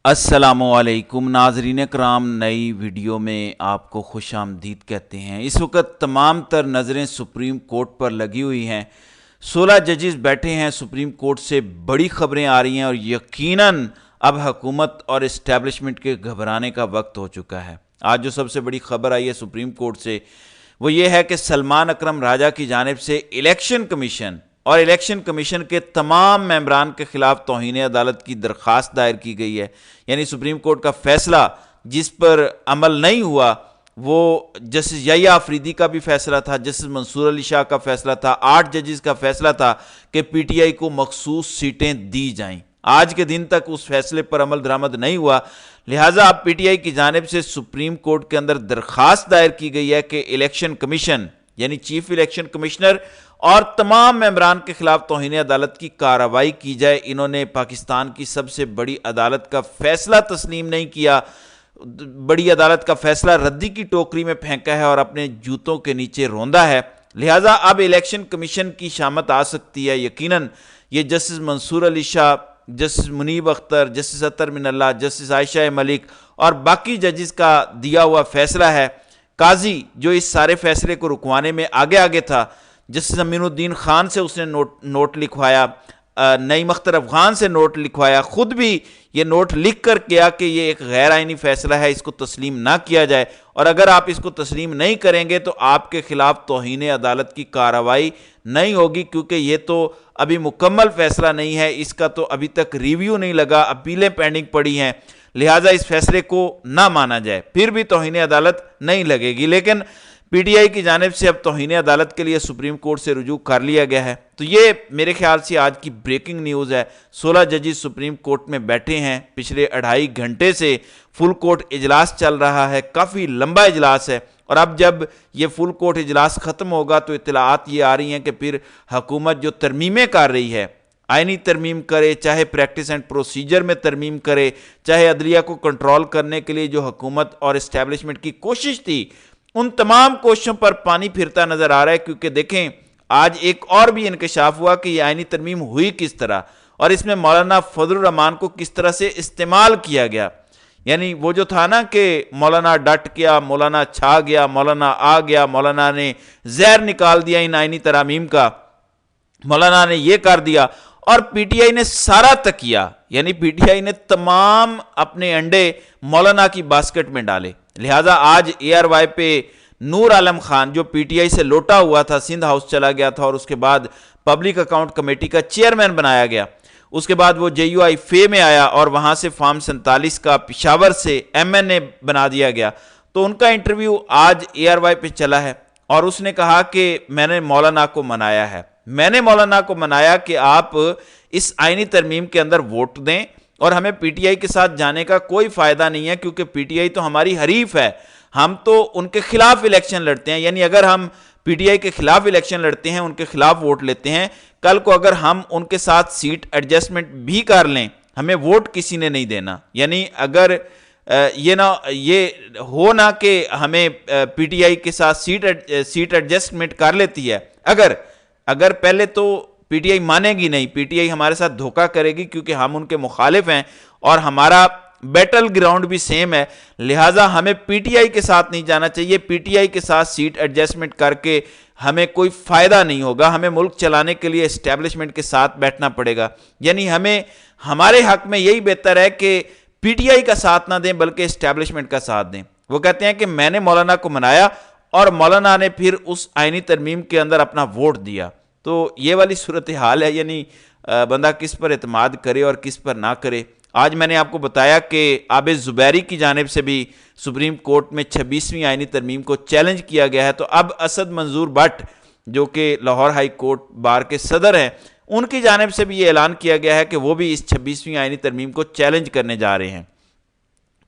अस्सलामुअलैकुम नाजरीन कराम, नई वीडियो में आपको खुश आमदीद कहते हैं। इस वक्त तमाम तर नज़रें सुप्रीम कोर्ट पर लगी हुई हैं। 16 जजेस बैठे हैं। सुप्रीम कोर्ट से बड़ी खबरें आ रही हैं और यकीनन अब हुकूमत और इस्टेब्लिशमेंट के घबराने का वक्त हो चुका है। आज जो सबसे बड़ी खबर आई है सुप्रीम कोर्ट से वो ये है कि सलमान अकरम राजा की जानिब से इलेक्शन कमीशन और इलेक्शन कमीशन के तमाम मेंबरान के खिलाफ तौहीन अदालत की दरख्वास्त दायर की गई है। यानी सुप्रीम कोर्ट का फैसला जिस पर अमल नहीं हुआ वो जस्टिस याह्या अफरीदी का भी फैसला था, जस्टिस मंसूर अली शाह का फैसला था, 8 जजेस का फैसला था कि पीटीआई को मखसूस सीटें दी जाएं। आज के दिन तक उस फैसले पर अमल दरामद नहीं हुआ, लिहाजा अब पीटीआई की जानिब से सुप्रीम कोर्ट के अंदर दरख्वास्त दायर की गई है कि इलेक्शन कमीशन यानी चीफ इलेक्शन कमिश्नर और तमाम मेंबरान के खिलाफ तौहीन अदालत की कार्रवाई की जाए। इन्होंने पाकिस्तान की सबसे बड़ी अदालत का फैसला तस्लीम नहीं किया, बड़ी अदालत का फैसला रद्दी की टोकरी में फेंका है और अपने जूतों के नीचे रोंदा है। लिहाजा अब इलेक्शन कमीशन की शामत आ सकती है। यकीनन ये justice Mansoor Ali Shah, justice Munib Akhtar, justice Athar Minallah, justice Ayesha Malik और बाकी जजेस का दिया हुआ फैसला है। काजी जो इस सारे फैसले को रुकवाने में आगे आगे था, जस्टिस अमीनुद्दीन खान से उसने नोट लिखवाया, नईम अख्तर अफगान से नोट लिखवाया, खुद भी ये नोट लिख कर किया कि ये एक गैर आइनी फैसला है, इसको तस्लीम ना किया जाए और अगर आप इसको तस्लीम नहीं करेंगे तो आपके खिलाफ तौहीन अदालत की कार्रवाई नहीं होगी, क्योंकि ये तो अभी मुकम्मल फैसला नहीं है, इसका तो अभी तक रिव्यू नहीं लगा, अपीलें पेंडिंग पड़ी हैं। लिहाजा इस फैसले को ना माना जाए, फिर भी तौहीन अदालत नहीं लगेगी। लेकिन पीटीआई की जानिब से अब तौहीन अदालत के लिए सुप्रीम कोर्ट से रुजू कर लिया गया है। तो ये मेरे ख्याल से आज की ब्रेकिंग न्यूज़ है। 16 जजेस सुप्रीम कोर्ट में बैठे हैं। पिछले 2.5 घंटे से फुल कोर्ट इजलास चल रहा है, काफ़ी लंबा इजलास है और अब जब ये फुल कोर्ट इजलास ख़त्म होगा तो इत्तलाआत ये आ रही हैं कि फिर हुकूमत जो तरमीमें कर रही है, आइनी तरमीम करे, चाहे प्रैक्टिस एंड प्रोसीजर में तरमीम करे, चाहे अदलिया को कंट्रोल करने के लिए जो हुकूमत और इस्टेब्लिशमेंट की कोशिश थी, उन तमाम कोशिशों पर पानी फिरता नजर आ रहा है। क्योंकि देखें आज एक और भी इंकशाफ हुआ कि ये आइनी तरमीम हुई किस तरह और इसमें मौलाना फजलुर रहमान को किस तरह से इस्तेमाल किया गया। यानी वो जो था ना कि मौलाना डट गया, मौलाना छा गया, मौलाना आ गया, मौलाना ने जहर निकाल दिया इन आइनी तरामीम का, मौलाना ने ये कर दिया और पीटीआई ने सारा तकिया, यानी पीटीआई ने तमाम अपने अंडे मौलाना की बास्केट में डाले। लिहाजा आज एआरवाई पे नूर आलम खान जो पीटीआई से लौटा हुआ था, सिंध हाउस चला गया था और उसके बाद पब्लिक अकाउंट कमेटी का चेयरमैन बनाया गया, उसके बाद वो जेयूआई फे में आया और वहां से फॉर्म 47 का पिशावर से एमएनए बना दिया गया। तो उनका इंटरव्यू आज एआरवाई पे चला है और उसने कहा कि मैंने मौलाना को मनाया है, मैंने मौलाना को मनाया कि आप इस आइनी तरमीम के अंदर वोट दें और हमें पीटीआई के साथ जाने का कोई फायदा नहीं है, क्योंकि पीटीआई तो हमारी हरीफ है, हम तो उनके खिलाफ इलेक्शन लड़ते हैं। यानी अगर हम पीटीआई के खिलाफ इलेक्शन लड़ते हैं, उनके खिलाफ वोट लेते हैं, कल को अगर हम उनके साथ सीट एडजस्टमेंट भी कर लें, हमें वोट किसी ने नहीं देना। यानी अगर ये हो ना कि हमें पीटीआई के साथ सीट एडजस्टमेंट कर लेती है, अगर पहले तो पीटीआई मानेगी नहीं, पीटीआई हमारे साथ धोखा करेगी क्योंकि हम उनके मुखालिफ हैं और हमारा बैटल ग्राउंड भी सेम है। लिहाजा हमें पीटीआई के साथ नहीं जाना चाहिए, पीटीआई के साथ सीट एडजस्टमेंट करके हमें कोई फायदा नहीं होगा, हमें मुल्क चलाने के लिए एस्टेब्लिशमेंट के साथ बैठना पड़ेगा। यानी हमें हमारे हक में यही बेहतर है कि पीटीआई का साथ ना दें बल्कि एस्टेब्लिशमेंट का साथ दें। वो कहते हैं कि मैंने मौलाना को मनाया और मौलाना ने फिर उस आइनी तरमीम के अंदर अपना वोट दिया। तो ये वाली सूरत हाल है, यानी बंदा किस पर एतमाद करे और किस पर ना करे। आज मैंने आपको बताया कि आबिद ज़ुबैरी की जानिब से भी सुप्रीम कोर्ट में 26वीं आइनी तरमीम को चैलेंज किया गया है। तो अब असद मंजूर भट्ट जो कि लाहौर हाई कोर्ट बार के सदर हैं, उनकी जानिब से भी ये ऐलान किया गया है कि वो भी इस 26वीं आइनी तरमीम को चैलेंज करने जा रहे हैं।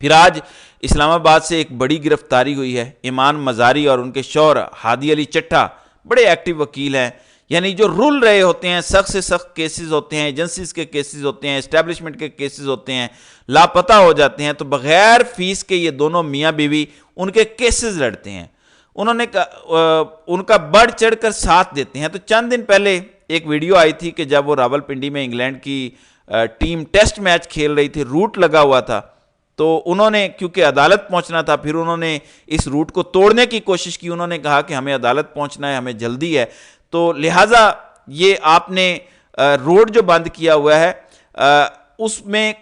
फिर आज इस्लामाबाद से एक बड़ी गिरफ्तारी हुई है। ईमान मजारी और उनके शौहर हादी अली चट्टा बड़े एक्टिव वकील हैं, यानी जो रुल रहे होते हैं, सख्त से सख्त केसेस होते हैं, एजेंसीज के केसेस होते हैं, एस्टेब्लिशमेंट के केसेस होते हैं, लापता हो जाते हैं, तो बगैर फीस के ये दोनों मियाँ बीवी उनके केसेस लड़ते हैं। उन्होंने उनका बढ़ चढ़ कर साथ देते हैं। तो चंद दिन पहले एक वीडियो आई थी कि जब वो रावलपिंडी में इंग्लैंड की ٹیم ٹیسٹ میچ کھیل رہی تھی، روٹ لگا ہوا تھا، تو انہوں نے کیونکہ عدالت پہنچنا تھا، پھر انہوں نے اس روٹ کو توڑنے کی کوشش کی. انہوں نے کہا کہ ہمیں عدالت پہنچنا ہے، ہمیں جلدی ہے، تو لہٰذا یہ آپ نے روڈ جو بند کیا ہوا ہے اس میں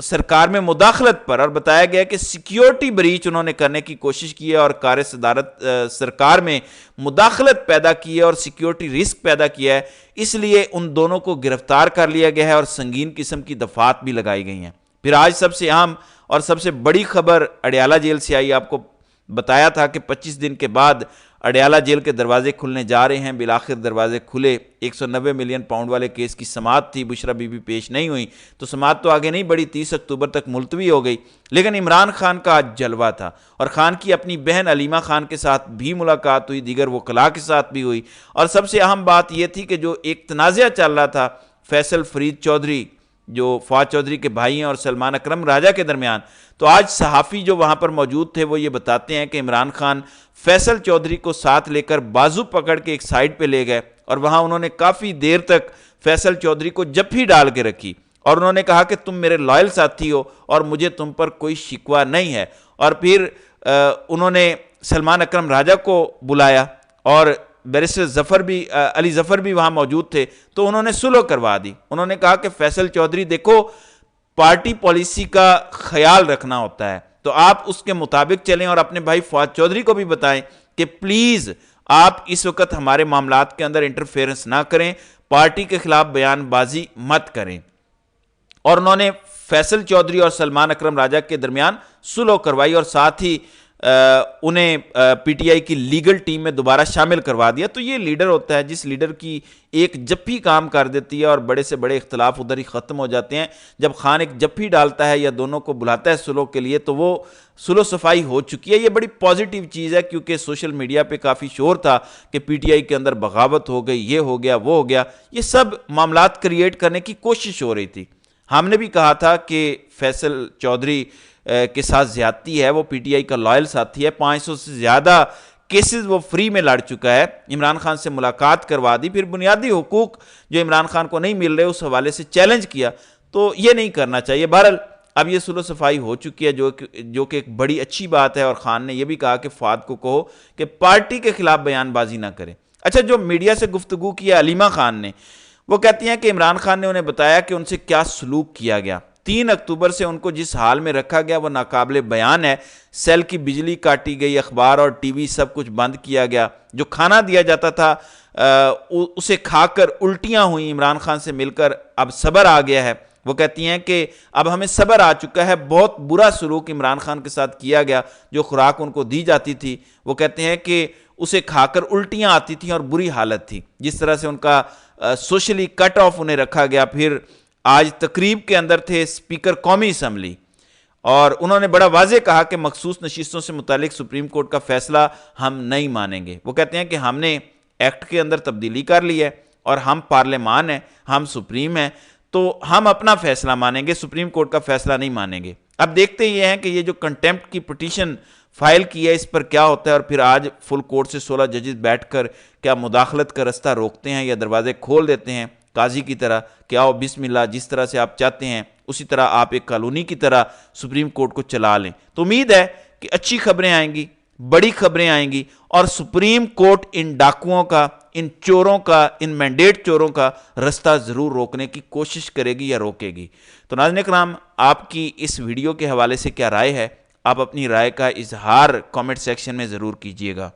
سرکار میں مداخلت پر، اور بتایا گیا کہ سیکیورٹی بریچ انہوں نے کرنے کی کوشش کی ہے اور صدارت سرکار میں مداخلت پیدا کی ہے اور سیکیورٹی رسک پیدا کیا ہے، اس لیے ان دونوں کو گرفتار کر لیا گیا ہے اور سنگین قسم کی دفعات بھی لگائی گئی ہیں. پھر آج سب سے اہم اور سب سے بڑی خبر اڈیالہ جیل سے آئی. آپ کو بتایا تھا کہ 25 دن کے بعد اڈیالہ جیل کے دروازے کھلنے جا رہے ہیں. بالآخر دروازے کھلے. 190 ملین پاؤنڈ والے کیس کی سماعت تھی، بشرا بی بی پیش نہیں ہوئی تو سماعت تو آگے نہیں بڑھی، 30 اکتوبر تک ملتوی ہو گئی. لیکن عمران خان کا آج جلوہ تھا، اور خان کی اپنی بہن علیمہ خان کے ساتھ بھی ملاقات ہوئی، دیگر وکلاء کے ساتھ بھی ہوئی. اور سب سے اہم بات یہ تھی کہ جو ایک تنازعہ چل رہا تھا فیصل فرید چودھری جو فواد چودھری کے بھائی ہیں اور سلمان اکرم راجہ کے درمیان، تو آج صحافی جو وہاں پر موجود تھے وہ یہ بتاتے ہیں کہ عمران خان فیصل چودھری کو ساتھ لے کر بازو پکڑ کے ایک سائڈ پہ لے گئے، اور وہاں انہوں نے کافی دیر تک فیصل چودھری کو جپھی ڈال کے رکھی، اور انہوں نے کہا کہ تم میرے لائل ساتھی ہو اور مجھے تم پر کوئی شکوہ نہیں ہے. اور پھر انہوں نے سلمان اکرم راجہ کو بلایا، اور بیرسٹر علی ظفر بھی وہاں موجود تھے، تو انہوں نے صلح کروا دی. انہوں نے کہا کہ فیصل چودھری دیکھو، پارٹی پالیسی کا خیال رکھنا ہوتا ہے، تو آپ اس کے مطابق چلیں، اور اپنے بھائی فواد چودھری کو بھی بتائیں کہ پلیز آپ اس وقت ہمارے معاملات کے اندر انٹرفیئرنس نہ کریں، پارٹی کے خلاف بیان بازی مت کریں. اور انہوں نے فیصل چودھری اور سلمان اکرم راجہ کے درمیان صلح کروائی، اور ساتھ ہی انہیں پی ٹی آئی کی لیگل ٹیم میں دوبارہ شامل کروا دیا. تو یہ لیڈر ہوتا ہے جس لیڈر کی ایک جپھی کام کر دیتی ہے اور بڑے سے بڑے اختلاف ادھر ہی ختم ہو جاتے ہیں. جب خان ایک جپھی ڈالتا ہے یا دونوں کو بلاتا ہے صلح کے لیے تو وہ صلح صفائی ہو چکی ہے. یہ بڑی پازیٹیو چیز ہے، کیونکہ سوشل میڈیا پہ کافی شور تھا کہ پی ٹی آئی کے اندر بغاوت ہو گئی، یہ ہو گیا وہ ہو گیا، یہ سب معاملات کریٹ کرنے کی کوشش ہو رہی تھی. ہم نے بھی کہا تھا کہ فیصل چودھری کے ساتھ زیادتی ہے، وہ پی ٹی آئی کا لائل ساتھی ہے، 500 سے زیادہ کیسز وہ فری میں لڑ چکا ہے، عمران خان سے ملاقات کروا دی، پھر بنیادی حقوق جو عمران خان کو نہیں مل رہے اس حوالے سے چیلنج کیا. تو یہ نہیں کرنا چاہیے. بہرحال اب یہ صلح صفائی ہو چکی ہے جو کہ ایک بڑی اچھی بات ہے. اور خان نے یہ بھی کہا کہ فواد کو کہو کہ پارٹی کے خلاف بیان بازی نہ کرے. اچھا، جو میڈیا سے گفتگو کی ہے علیمہ خان نے، وہ کہتی ہیں کہ عمران خان نے انہیں بتایا کہ ان سے کیا سلوک کیا گیا. 3 اکتوبر سے ان کو جس حال میں رکھا گیا وہ ناقابل بیان ہے. سیل کی بجلی کاٹی گئی، اخبار اور ٹی وی سب کچھ بند کیا گیا، جو کھانا دیا جاتا تھا اسے کھا کر الٹیاں ہوئیں عمران خان سے مل کر. اب صبر آ گیا ہے. وہ کہتی ہیں کہ اب ہمیں صبر آ چکا ہے. بہت برا سلوک عمران خان کے ساتھ کیا گیا، جو خوراک ان کو دی جاتی تھی وہ کہتے ہیں کہ اسے کھا کر الٹیاں آتی تھیں اور بری حالت تھی. جس طرح سے ان کا سوشلی کٹ آف انہیں رکھا گیا. پھر آج تقریب کے اندر تھے اسپیکر قومی اسمبلی، اور انہوں نے بڑا واضح کہا کہ مخصوص نشستوں سے متعلق سپریم کورٹ کا فیصلہ ہم نہیں مانیں گے. وہ کہتے ہیں کہ ہم نے ایکٹ کے اندر تبدیلی کر لی ہے اور ہم پارلیمان ہیں، ہم سپریم ہیں، تو ہم اپنا فیصلہ مانیں گے، سپریم کورٹ کا فیصلہ نہیں مانیں گے. اب دیکھتے یہ ہیں کہ یہ جو کنٹیمپٹ کی پٹیشن فائل کی ہے اس پر کیا ہوتا ہے. اور پھر آج فل کورٹ سے 16 ججز بیٹھ کر کیا مداخلت کا رستہ روکتے ہیں یا دروازے کھول دیتے ہیں قاضی کی طرح کہ آؤ بسم اللہ، جس طرح سے آپ چاہتے ہیں اسی طرح آپ ایک کالونی کی طرح سپریم کورٹ کو چلا لیں. تو امید ہے کہ اچھی خبریں آئیں گی، بڑی خبریں آئیں گی، اور سپریم کورٹ ان ڈاکوؤں کا، ان چوروں کا، ان مینڈیٹ چوروں کا رستہ ضرور روکنے کی کوشش کرے گی یا روکے گی. تو ناظرین کرام، آپ کی اس ویڈیو کے حوالے سے کیا رائے ہے؟ آپ اپنی رائے کا اظہار کامنٹ سیکشن میں ضرور کیجیے گا.